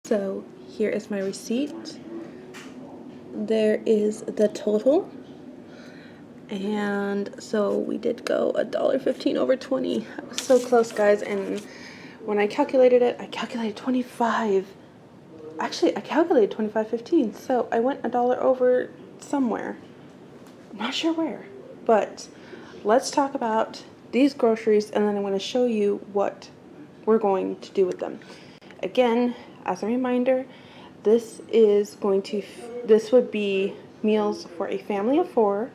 So here is my receipt. There is the total. And so we did go $1.15 over 20. I was so close, guys. And when I calculated it, I calculated 25. Actually, I calculated 25.15. So I went $1 over somewhere. I'm not sure where. But let's talk about these groceries, and then I'm going to show you what we're going to do with them. Again, as a reminder, this would be meals for a family of 4,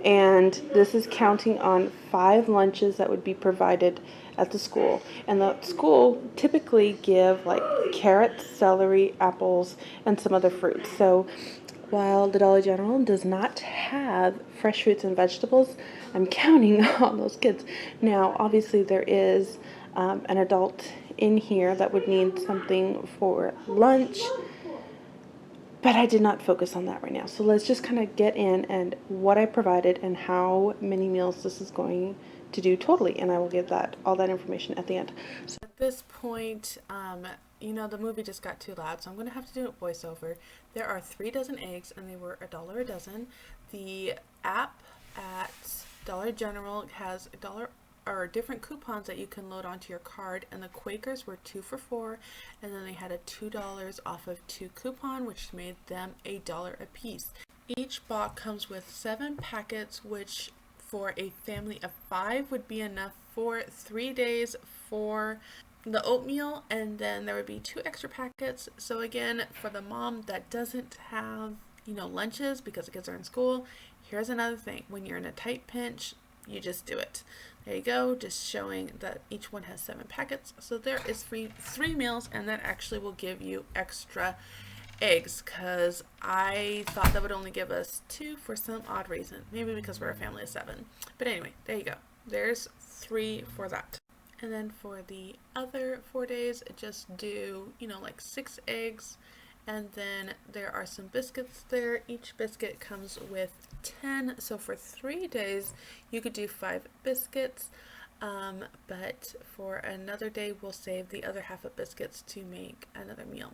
and this is counting on 5 lunches that would be provided at the school. And the school typically give like carrots, celery, apples, and some other fruits. So while the Dollar General does not have fresh fruits and vegetables, I'm counting on those kids. Now, obviously, there is an adult in here that would need something for lunch, but I did not focus on that right now. So let's just kind of get in and what I provided and how many meals this is going to do totally, and I will give all that information at the end. So at this point, the movie just got too loud, so I'm going to have to do a voiceover. There are 3 dozen eggs, and they were $1 a dozen. The app at Dollar General has $1 or different coupons that you can load onto your card, and the Quakers were 2 for $4, and then they had a $2 off of 2 coupon, which made them $1 a piece. Each box comes with 7 packets, which for a family of 5 would be enough for 3 days for the oatmeal, and then there would be 2 extra packets. So again, for the mom that doesn't have lunches because the kids are in school, here's another thing: when you're in a tight pinch, you just do it. There you go, just showing that each one has 7 packets. So there is 3 meals, and that actually will give you extra eggs, because I thought that would only give us 2 for some odd reason. Maybe because we're a family of 7. But anyway, there you go. There's 3 for that. And then for the other 4 days, just do, like 6 eggs. And then there are some biscuits there. Each biscuit comes with 10. So for 3 days, you could do 5 biscuits. But for another day, we'll save the other half of biscuits to make another meal.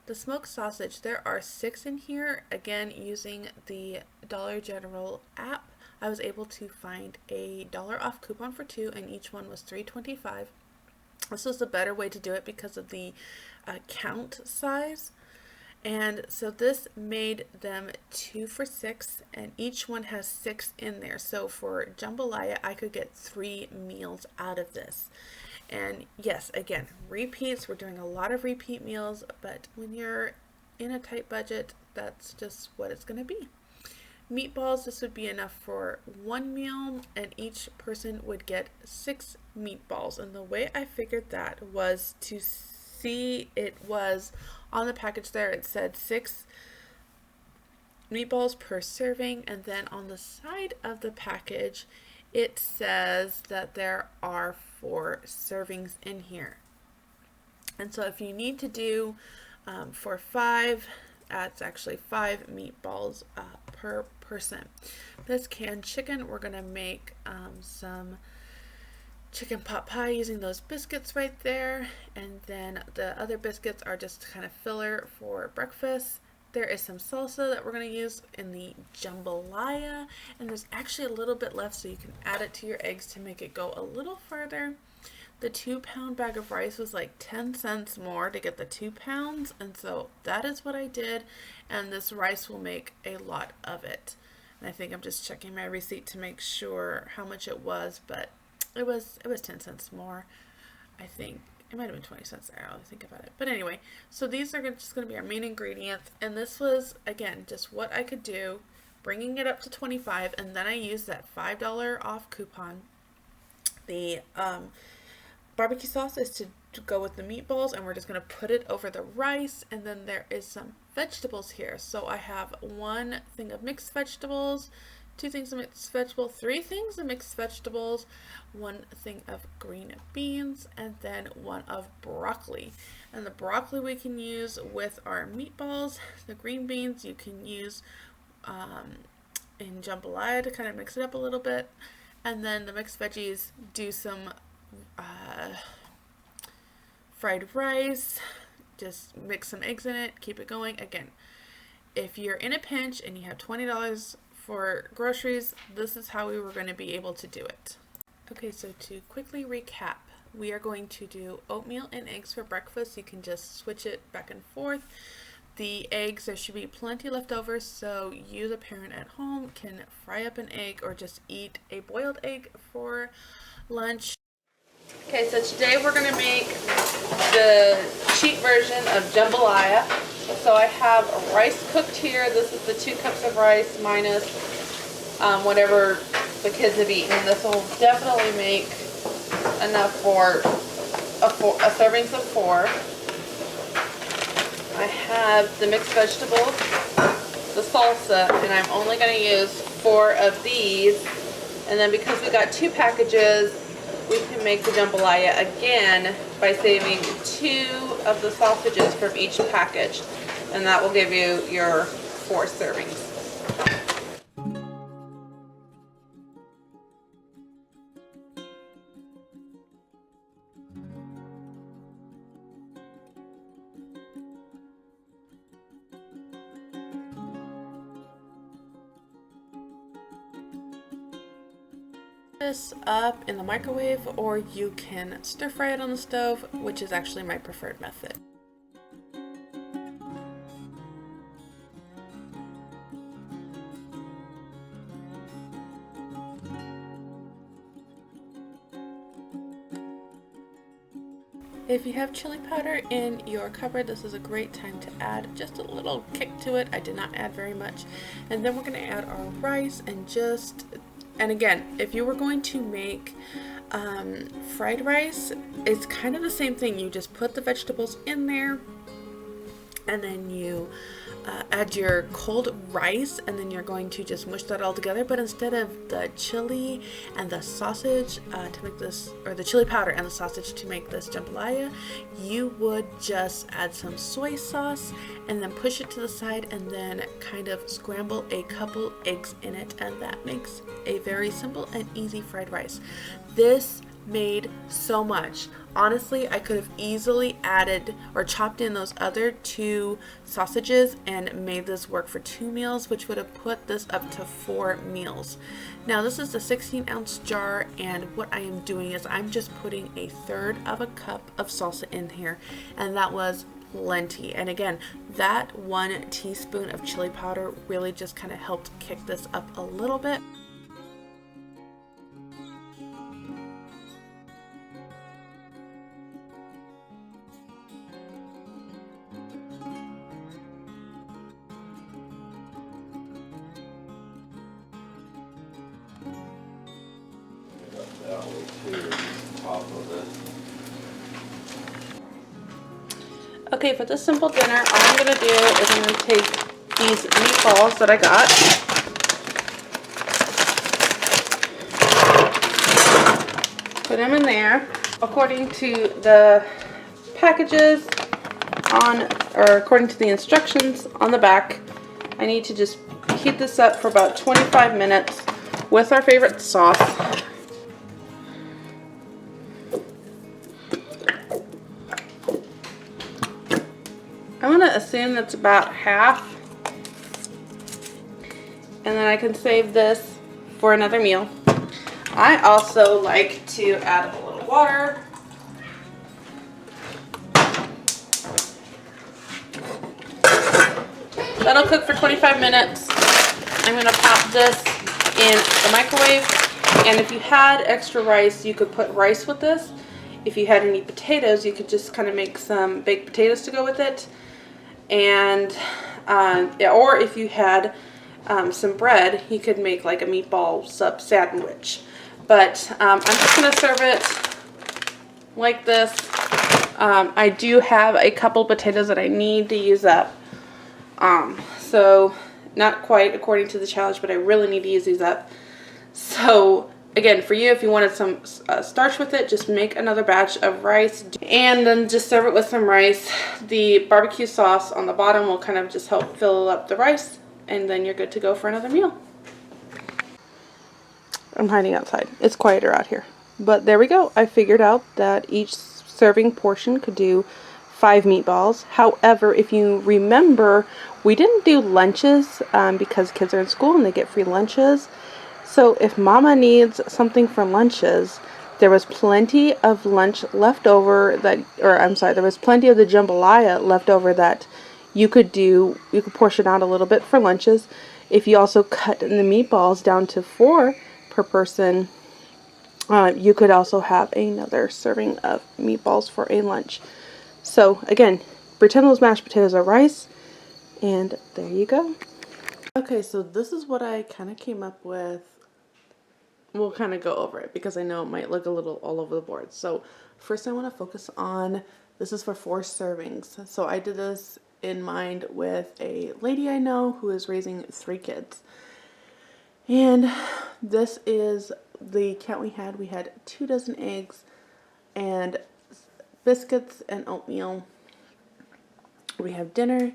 The smoked sausage, there are 6 in here. Again, using the Dollar General app, I was able to find a $1 off coupon for 2, and each one was $3.25. This was a better way to do it because of the count size. And so this made them 2 for $6, and each one has 6 in there. So for jambalaya, I could get 3 meals out of this. And yes, again, repeats. We're doing a lot of repeat meals, but when you're in a tight budget, that's just what it's going to be. Meatballs, this would be enough for 1 meal, and each person would get 6 meatballs. And the way I figured that was to see, it was on the package there, it said 6 meatballs per serving, and then on the side of the package it says that there are 4 servings in here. And so if you need to do for 5, that's actually 5 meatballs per person. This canned chicken, we're going to make some chicken pot pie using those biscuits right there, and then the other biscuits are just kind of filler for breakfast. There is some salsa that we're going to use in the jambalaya, and there's actually a little bit left, so you can add it to your eggs to make it go a little further. The 2-pound bag of rice was like 10 cents more to get the 2 pounds, and so that is what I did, and this rice will make a lot of it. And I think I'm just checking my receipt to make sure how much it was, but it was 10 cents more. I think it might have been 20 cents there. I'll think about it. But anyway, so these are just going to be our main ingredients, and this was, again, just what I could do, bringing it up to 25, and then I used that $5 off coupon. The barbecue sauce is to go with the meatballs, and we're just going to put it over the rice, and then there is some vegetables here. So I have 1 thing of mixed vegetables, 2 things of mixed vegetables, 3 things of mixed vegetables, 1 thing of green beans, and then 1 of broccoli. And the broccoli we can use with our meatballs. The green beans you can use in jambalaya to kind of mix it up a little bit. And then the mixed veggies, do some fried rice, just mix some eggs in it, keep it going. Again, if you're in a pinch and you have $20 for groceries, this is how we were going to be able to do it. Okay, so to quickly recap, we are going to do oatmeal and eggs for breakfast. You can just switch it back and forth. The eggs, there should be plenty left over, so you, the parent at home, can fry up an egg or just eat a boiled egg for lunch. Okay, so today we're going to make the cheap version of jambalaya. So I have rice cooked here. This is the 2 cups of rice minus whatever the kids have eaten. This will definitely make enough for a servings of 4. I have the mixed vegetables, the salsa, and I'm only going to use 4 of these. And then because we got 2 packages, we can make the jambalaya again by saving 2 of the sausages from each package. And that will give you your 4 servings. This up in the microwave, or you can stir fry it on the stove, which is actually my preferred method. If you have chili powder in your cupboard, this is a great time to add just a little kick to it. I did not add very much. And then we're going to add our rice and again, if you were going to make fried rice, it's kind of the same thing. You just put the vegetables in there, and then you add your cold rice, and then you're going to just mush that all together. But instead of the chili and the sausage to make this, or the chili powder and the sausage to make this jambalaya, you would just add some soy sauce and then push it to the side, and then kind of scramble a couple eggs in it, and that makes a very simple and easy fried rice. This made so much. Honestly, I could have easily added or chopped in those other 2 sausages and made this work for 2 meals, which would have put this up to 4 meals. Now this is the 16-ounce jar, and what I am doing is I'm just putting 1/3 of a cup of salsa in here, and that was plenty. And again, that 1 teaspoon of chili powder really just kind of helped kick this up a little bit. Okay, for this simple dinner, all I'm going to do is I'm going to take these meatballs that I got, put them in there. According to the packages or according to the instructions on the back, I need to just heat this up for about 25 minutes with our favorite sauce. I'm going to assume that's about half, and then I can save this for another meal. I also like to add a little water. That'll cook for 25 minutes. I'm going to pop this in the microwave, and if you had extra rice, you could put rice with this. If you had any potatoes, you could just kind of make some baked potatoes to go with it. And or if you had some bread, you could make like a meatball sub sandwich. But I'm just going to serve it like this. I do have a couple potatoes that I need to use up. So not quite according to the challenge, but I really need to use these up. So again, for you, if you wanted some starch with it, just make another batch of rice and then just serve it with some rice. The barbecue sauce on the bottom will kind of just help fill up the rice, and then you're good to go for another meal. I'm hiding outside. It's quieter out here. But there we go. I figured out that each serving portion could do 5 meatballs. However, if you remember, we didn't do lunches because kids are in school and they get free lunches. So if mama needs something for lunches, there was plenty of lunch left over there was plenty of the jambalaya left over that you could portion out a little bit for lunches. If you also cut the meatballs down to 4 per person, you could also have another serving of meatballs for a lunch. So again, pretend those mashed potatoes are rice, and there you go. Okay, so this is what I kind of came up with. We'll kind of go over it because I know it might look a little all over the board. So first I want to focus on, this is for 4 servings. So I did this in mind with a lady I know who is raising 3 kids. And this is the count we had. We had 2 dozen eggs and biscuits and oatmeal. We have dinner,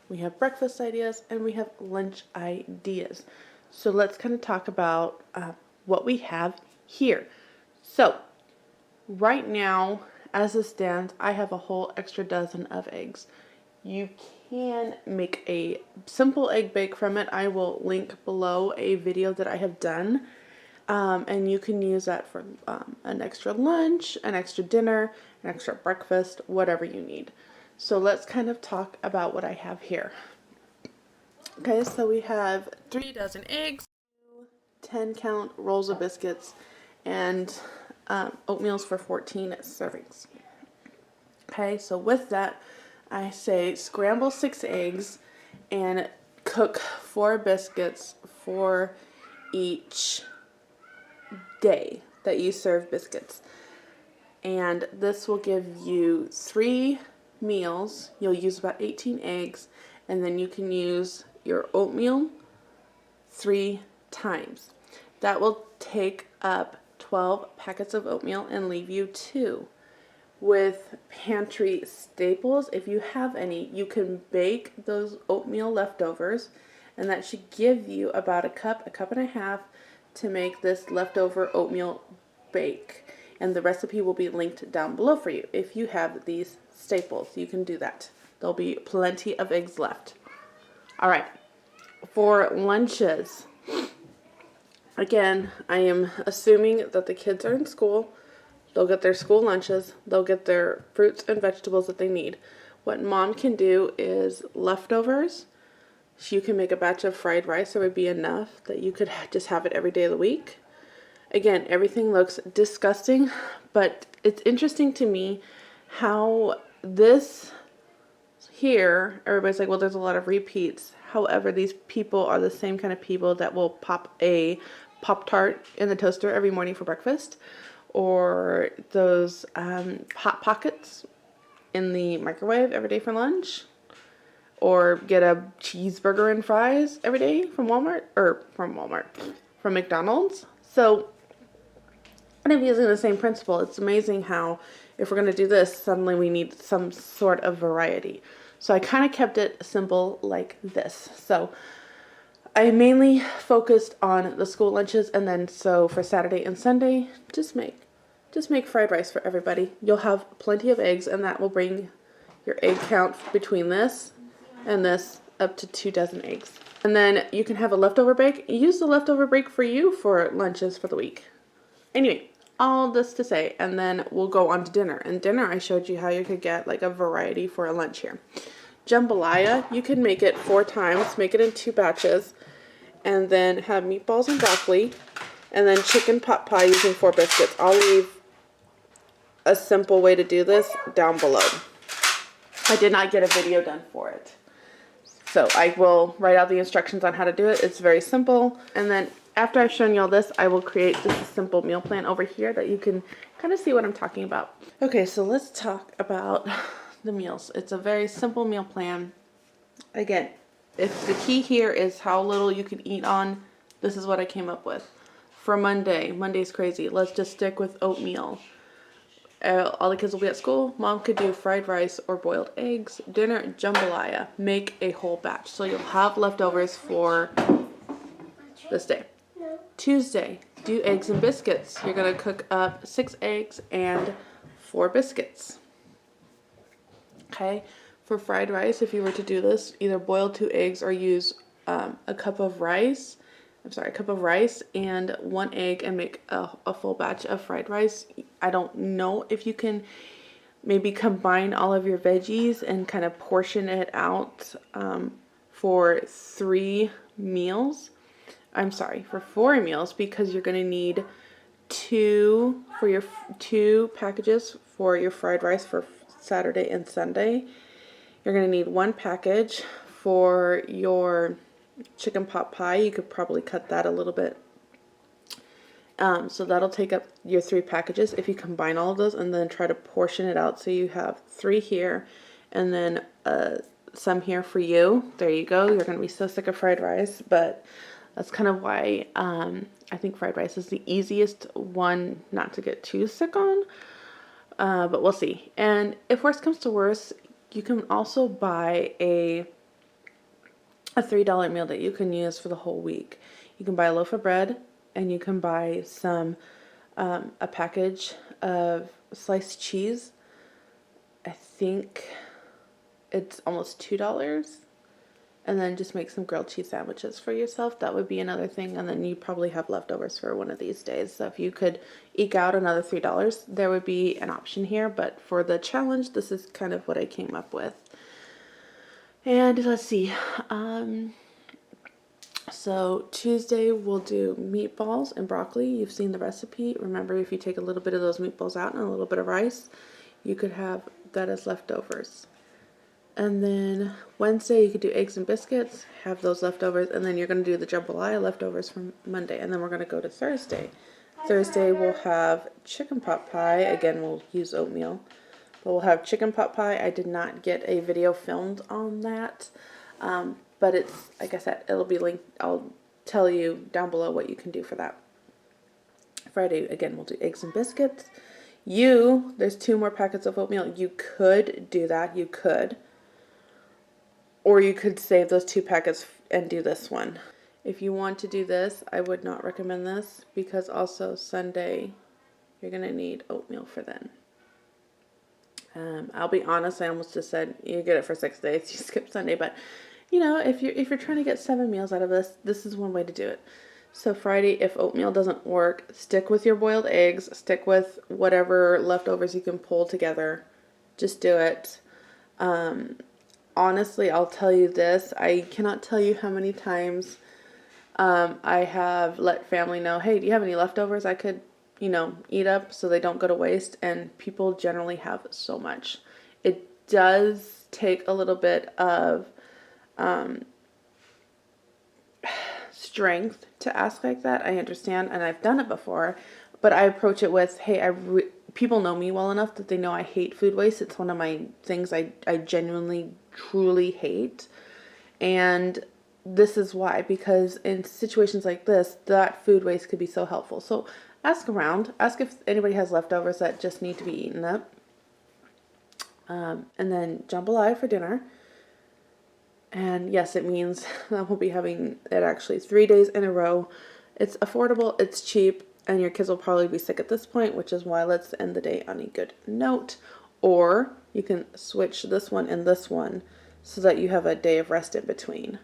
we have breakfast ideas, and we have lunch ideas. So let's kind of talk about what we have here. So right now, as it stands, I have a whole extra dozen of eggs. You can make a simple egg bake from it. I will link below a video that I have done. And you can use that for an extra lunch, an extra dinner, an extra breakfast, whatever you need. So let's kind of talk about what I have here. Okay, so we have 3 dozen eggs, 10 count rolls of biscuits, and oatmeals for 14 servings. Okay, so with that, I say scramble 6 eggs and cook 4 biscuits for each day that you serve biscuits. And this will give you 3 meals. You'll use about 18 eggs, and then you can use your oatmeal 3 times. That will take up 12 packets of oatmeal and leave you 2. With pantry staples, if you have any, you can bake those oatmeal leftovers, and that should give you about a cup and a half to make this leftover oatmeal bake. And the recipe will be linked down below for you. If you have these staples, you can do that. There'll be plenty of eggs left. All right, for lunches, again, I am assuming that the kids are in school. They'll get their school lunches. They'll get their fruits and vegetables that they need. What mom can do is leftovers. You can make a batch of fried rice. There would be enough that you could just have it every day of the week. Again, everything looks disgusting, but it's interesting to me how this here, everybody's like, well, there's a lot of repeats. However, these people are the same kind of people that will pop a Pop-Tart in the toaster every morning for breakfast, or those Hot Pockets in the microwave every day for lunch, or get a cheeseburger and fries every day from from McDonald's. So kind of using the same principle. It's amazing how if we're going to do this, suddenly we need some sort of variety. So I kind of kept it simple like this. So I mainly focused on the school lunches, and then so for Saturday and Sunday, just make fried rice for everybody. You'll have plenty of eggs, and that will bring your egg count between this and this up to 2 dozen eggs. And then you can have a leftover bake. Use the leftover bake for you for lunches for the week. Anyway, all this to say, and then we'll go on to dinner. And dinner, I showed you how you could get like a variety for a lunch here. Jambalaya, you can make it 4 times, make it in 2 batches, and then have meatballs and broccoli, and then chicken pot pie using 4 biscuits. I'll leave a simple way to do this down below. I did not get a video done for it, so I will write out the instructions on how to do it. It's very simple. And then after I've shown you all this, I will create just a simple meal plan over here that you can kind of see what I'm talking about. Okay, so let's talk about the meals. It's a very simple meal plan. Again, if the key here is how little you can eat on, this is what I came up with. For Monday's crazy. Let's just stick with oatmeal. All the kids will be at school. Mom could do fried rice or boiled eggs. Dinner, jambalaya. Make a whole batch. So you'll have leftovers for this day. Tuesday, do eggs and biscuits. You're going to cook up 6 eggs and 4 biscuits. Okay, for fried rice, if you were to do this, either boil 2 eggs or use a cup of rice. I'm sorry, a cup of rice and 1 egg and make a full batch of fried rice. I don't know if you can maybe combine all of your veggies and kind of portion it out for 3 meals. I'm sorry, for 4 meals, because you're going to need 2 for your 2 packages for your fried rice for Saturday and Sunday. You're going to need 1 package for your chicken pot pie. You could probably cut that a little bit. So that'll take up your 3 packages if you combine all of those and then try to portion it out. So you have 3 here and then some here for you. There you go. You're going to be so sick of fried rice, but that's kind of why I think fried rice is the easiest one not to get too sick on. But we'll see. And if worst comes to worst, you can also buy a $3 meal that you can use for the whole week. You can buy a loaf of bread and you can buy some a package of sliced cheese. I think it's almost $2. And then just make some grilled cheese sandwiches for yourself. That would be another thing. And then you probably have leftovers for one of these days. So if you could eke out another $3, there would be an option here. But for the challenge, this is kind of what I came up with. And let's see. So Tuesday we'll do meatballs and broccoli. You've seen the recipe. Remember, if you take a little bit of those meatballs out and a little bit of rice, you could have that as leftovers. And then Wednesday you could do eggs and biscuits, have those leftovers, and then you're going to do the jambalaya leftovers from Monday. And then we're going to go to Thursday. Thursday we'll have chicken pot pie. Again, we'll use oatmeal. But we'll have chicken pot pie. I did not get a video filmed on that. But it's, like I said, it'll be linked. I'll tell you down below what you can do for that. Friday, again, we'll do eggs and biscuits. There's 2 more packets of oatmeal. You could do that. You could. Or you could save those 2 packets and do this one. If you want to do this, I would not recommend this because also Sunday, you're going to need oatmeal for then. I'll be honest, I almost just said you get it for 6 days, you skip Sunday, but you know, if you're trying to get 7 meals out of this is one way to do it. So Friday, if oatmeal doesn't work, stick with your boiled eggs, stick with whatever leftovers you can pull together. Just do it. Honestly, I'll tell you this, I cannot tell you how many times I have let family know, hey, do you have any leftovers I could, eat up so they don't go to waste? And people generally have so much. It does take a little bit of strength to ask like that. I understand, and I've done it before, but I approach it with, hey, people know me well enough that they know I hate food waste. It's one of my things I genuinely, truly hate. And this is why, because in situations like this, that food waste could be so helpful. So ask around, ask if anybody has leftovers that just need to be eaten up. And then jambalaya for dinner. And yes, it means that we'll be having it actually 3 days in a row. It's affordable, it's cheap, and your kids will probably be sick at this point, which is why let's end the day on a good note. Or you can switch this one and this one so that you have a day of rest in between.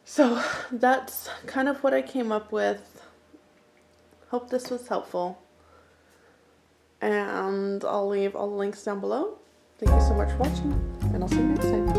So that's kind of what I came up with. Hope this was helpful. And I'll leave all the links down below. Thank you so much for watching, and I'll see you next time.